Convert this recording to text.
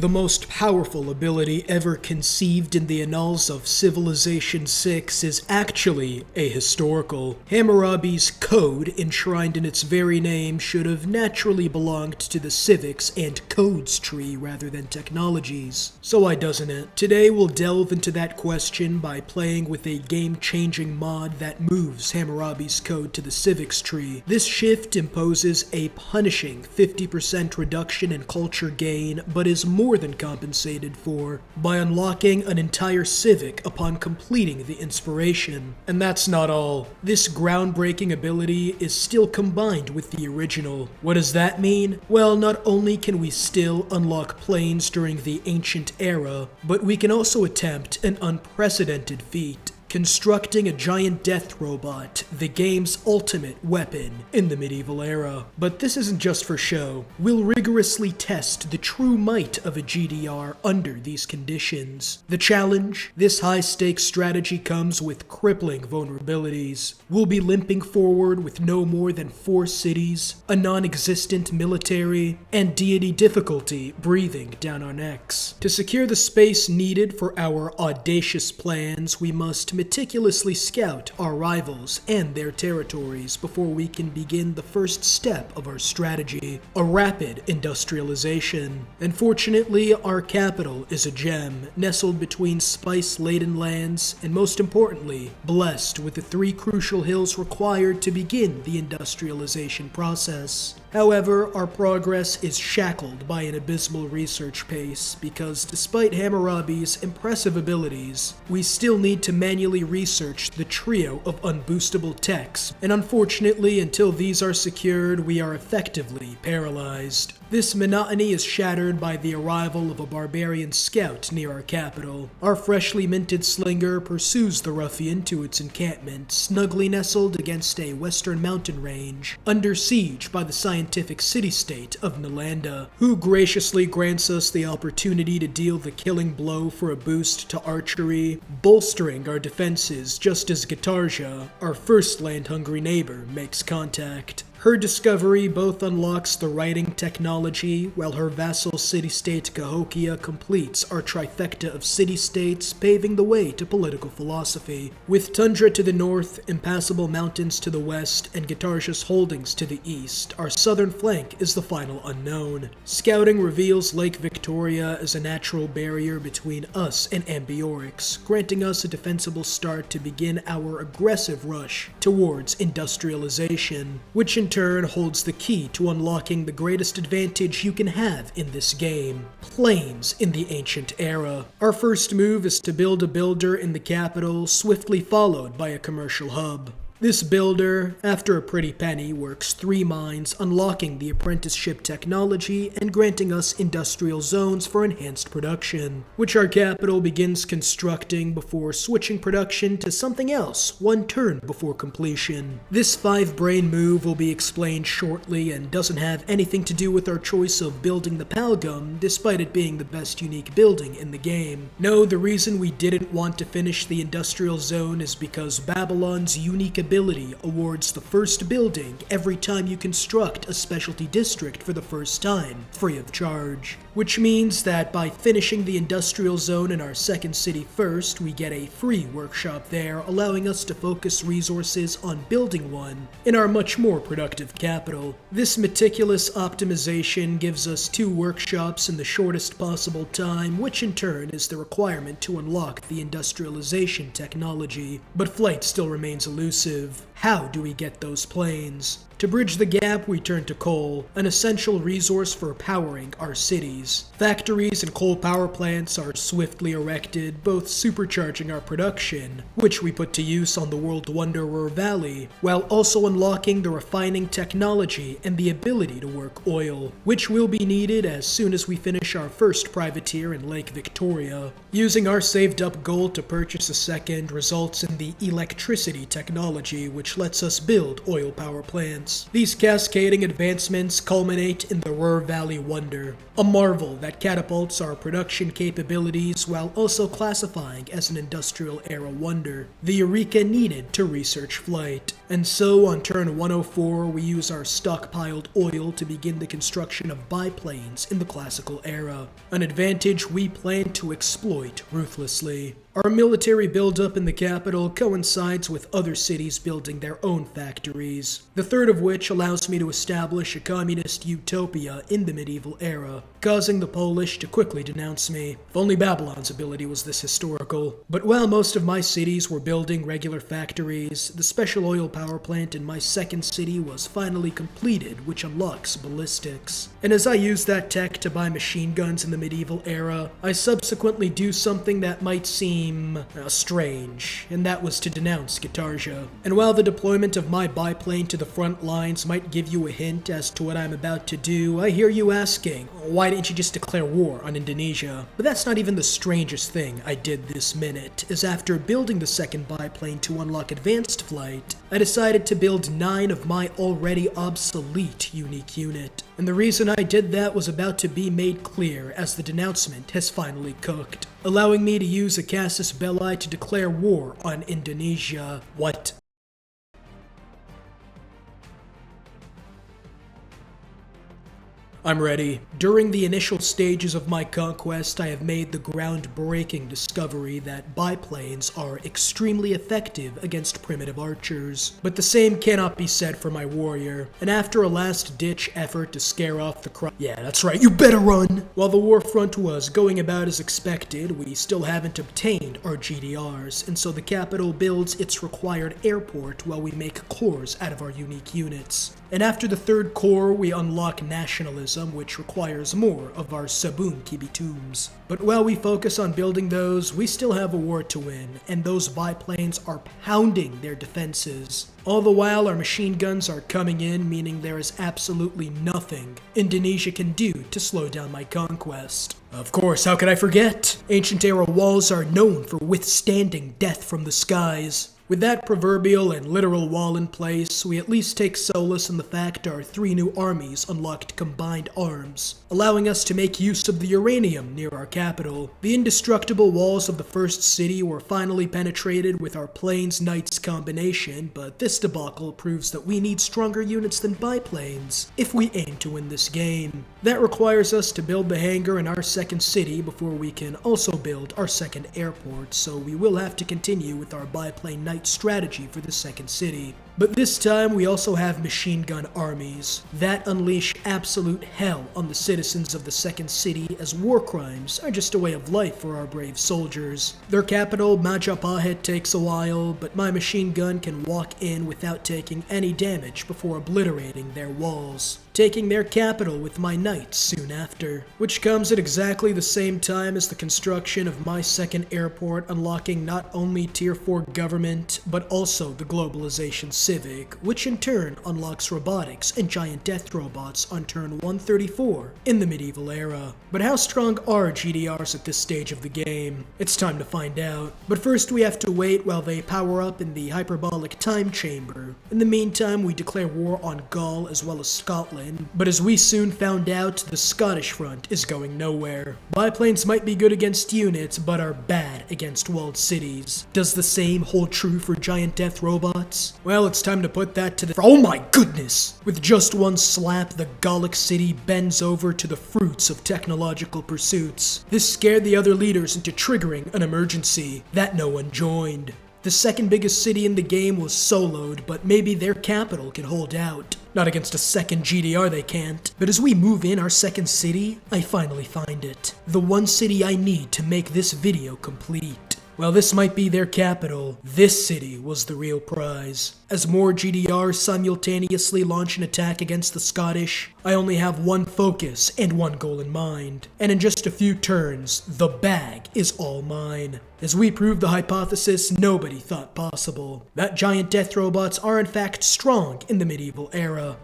The most powerful ability ever conceived in the annals of Civilization VI is actually ahistorical. Hammurabi's code, enshrined in its very name, should have naturally belonged to the civics and codes tree rather than technologies. So why doesn't it? Today we'll delve into that question by playing with a game-changing mod that moves Hammurabi's code to the civics tree. This shift imposes a punishing 50% reduction in culture gain, but is more than compensated for by unlocking an entire civic upon completing the inspiration. And that's not all. This groundbreaking ability is still combined with the original. What does that mean? Well, not only can we still unlock planes during the ancient era, but we can also attempt an unprecedented feat: constructing a giant death robot, the game's ultimate weapon in the medieval era. But this isn't just for show. We'll rigorously test the true might of a GDR under these conditions. The challenge? This high-stakes strategy comes with crippling vulnerabilities. We'll be limping forward with no more than 4 cities, a non-existent military, and deity difficulty breathing down our necks. To secure the space needed for our audacious plans, we must meticulously scout our rivals and their territories before we can begin the first step of our strategy: a rapid industrialization. Unfortunately, our capital is a gem, nestled between spice-laden lands, and most importantly, blessed with the 3 crucial hills required to begin the industrialization process. However, our progress is shackled by an abysmal research pace because despite Hammurabi's impressive abilities, we still need to manually research the trio of unboostable techs, and unfortunately, until these are secured, we are effectively paralyzed. This monotony is shattered by the arrival of a barbarian scout near our capital. Our freshly minted slinger pursues the ruffian to its encampment, snugly nestled against a western mountain range, under siege by the scientific city-state of Nalanda, who graciously grants us the opportunity to deal the killing blow for a boost to archery, bolstering our defenses just as Gatarja, our first land-hungry neighbor, makes contact. Her discovery both unlocks the writing technology, while her vassal city-state Cahokia completes our trifecta of city-states, paving the way to political philosophy. With tundra to the north, impassable mountains to the west, and Gatarja's holdings to the east, our southern flank is the final unknown. Scouting reveals Lake Victoria as a natural barrier between us and Ambiorix, granting us a defensible start to begin our aggressive rush towards industrialization, which in turn holds the key to unlocking the greatest advantage you can have in this game: planes in the ancient era. Our first move is to build a builder in the capital, swiftly followed by a commercial hub. This builder, after a pretty penny, works 3 mines, unlocking the apprenticeship technology and granting us industrial zones for enhanced production, which our capital begins constructing before switching production to something else 1 turn before completion. This 5-brain move will be explained shortly and doesn't have anything to do with our choice of building the Palgum, despite it being the best unique building in the game. No, the reason we didn't want to finish the industrial zone is because Babylon's unique ability awards the first building every time you construct a specialty district for the first time, free of charge. Which means that by finishing the industrial zone in our second city first, we get a free workshop there, allowing us to focus resources on building one in our much more productive capital. This meticulous optimization gives us 2 workshops in the shortest possible time, which in turn is the requirement to unlock the industrialization technology. But flight still remains elusive. How do we get those planes? To bridge the gap, we turn to coal, an essential resource for powering our cities. Factories and coal power plants are swiftly erected, both supercharging our production, which we put to use on the World Wanderer Valley, while also unlocking the refining technology and the ability to work oil, which will be needed as soon as we finish our first privateer in Lake Victoria. Using our saved up gold to purchase a second results in the electricity technology, which lets us build oil power plants. advance. These cascading advancements culminate in the Ruhr Valley Wonder, a marvel that catapults our production capabilities while also classifying as an industrial era wonder, the eureka needed to research flight. And so on turn 104, we use our stockpiled oil to begin the construction of biplanes in the classical era, an advantage we plan to exploit ruthlessly. Our military buildup in the capital coincides with other cities building their own factories, the third of which allows me to establish a communist utopia in the medieval era, causing the Polish to quickly denounce me. If only Babylon's ability was this historical. But while most of my cities were building regular factories, the special oil power plant in my second city was finally completed, which unlocks ballistics. And as I use that tech to buy machine guns in the medieval era, I subsequently do something that might seem strange, and that was to denounce Getarsia. And while the deployment of my biplane to the front lines might give you a hint as to what I'm about to do, I hear you asking, why didn't you just declare war on Indonesia? But that's not even the strangest thing I did this minute, as after building the second biplane to unlock advanced flight, I decided to build 9 of my already obsolete unique unit. And the reason I did that was about to be made clear as the denouncement has finally cooked, allowing me to use a casus belli to declare war on Indonesia. What? I'm ready. During the initial stages of my conquest, I have made the groundbreaking discovery that biplanes are extremely effective against primitive archers. But the same cannot be said for my warrior, and after a last-ditch effort to scare off the yeah, that's right, you better run! While the war front was going about as expected, we still haven't obtained our GDRs, and so the capital builds its required airport while we make cores out of our unique units. And after the third core, we unlock nationalism, which requires more of our Sabun Kibitums. But while we focus on building those, we still have a war to win, and those biplanes are pounding their defenses. All the while, our machine guns are coming in, meaning there is absolutely nothing Indonesia can do to slow down my conquest. Of course, how could I forget? Ancient era walls are known for withstanding death from the skies. With that proverbial and literal wall in place, we at least take solace in the fact our 3 new armies unlocked combined arms, allowing us to make use of the uranium near our capital. The indestructible walls of the first city were finally penetrated with our Plains Knights combination, but this debacle proves that we need stronger units than biplanes if we aim to win this game. That requires us to build the hangar in our second city before we can also build our second airport, so we will have to continue with our biplane Knight strategy for the second city. But this time we also have machine gun armies that unleash absolute hell on the citizens of the second city, as war crimes are just a way of life for our brave soldiers. Their capital, Majapahit, takes a while, but my machine gun can walk in without taking any damage before obliterating their walls, taking their capital with my knights soon after, which comes at exactly the same time as the construction of my second airport, unlocking not only Tier 4 government, but also the globalization civic, which in turn unlocks robotics and giant death robots on turn 134 in the medieval era. But how strong are GDRs at this stage of the game? It's time to find out. But first we have to wait while they power up in the hyperbolic time chamber. In the meantime, we declare war on Gaul as well as Scotland, but as we soon found out, the Scottish front is going nowhere. Biplanes might be good against units, but are bad against walled cities. Does the same hold true for giant death robots? Well, it's time to put that to the— oh my goodness! With just one slap, the Gallic city bends over to the fruits of technological pursuits. This scared the other leaders into triggering an emergency that no one joined. The second biggest city in the game was soloed, but maybe their capital can hold out. Not against a second GDR they can't. But as we move in our second city, I finally find it. The one city I need to make this video complete. While this might be their capital, this city was the real prize. As more GDRs simultaneously launch an attack against the Scottish, I only have one focus and one goal in mind. And in just a few turns, the bag is all mine. As we prove the hypothesis nobody thought possible, that giant death robots are in fact strong in the medieval era.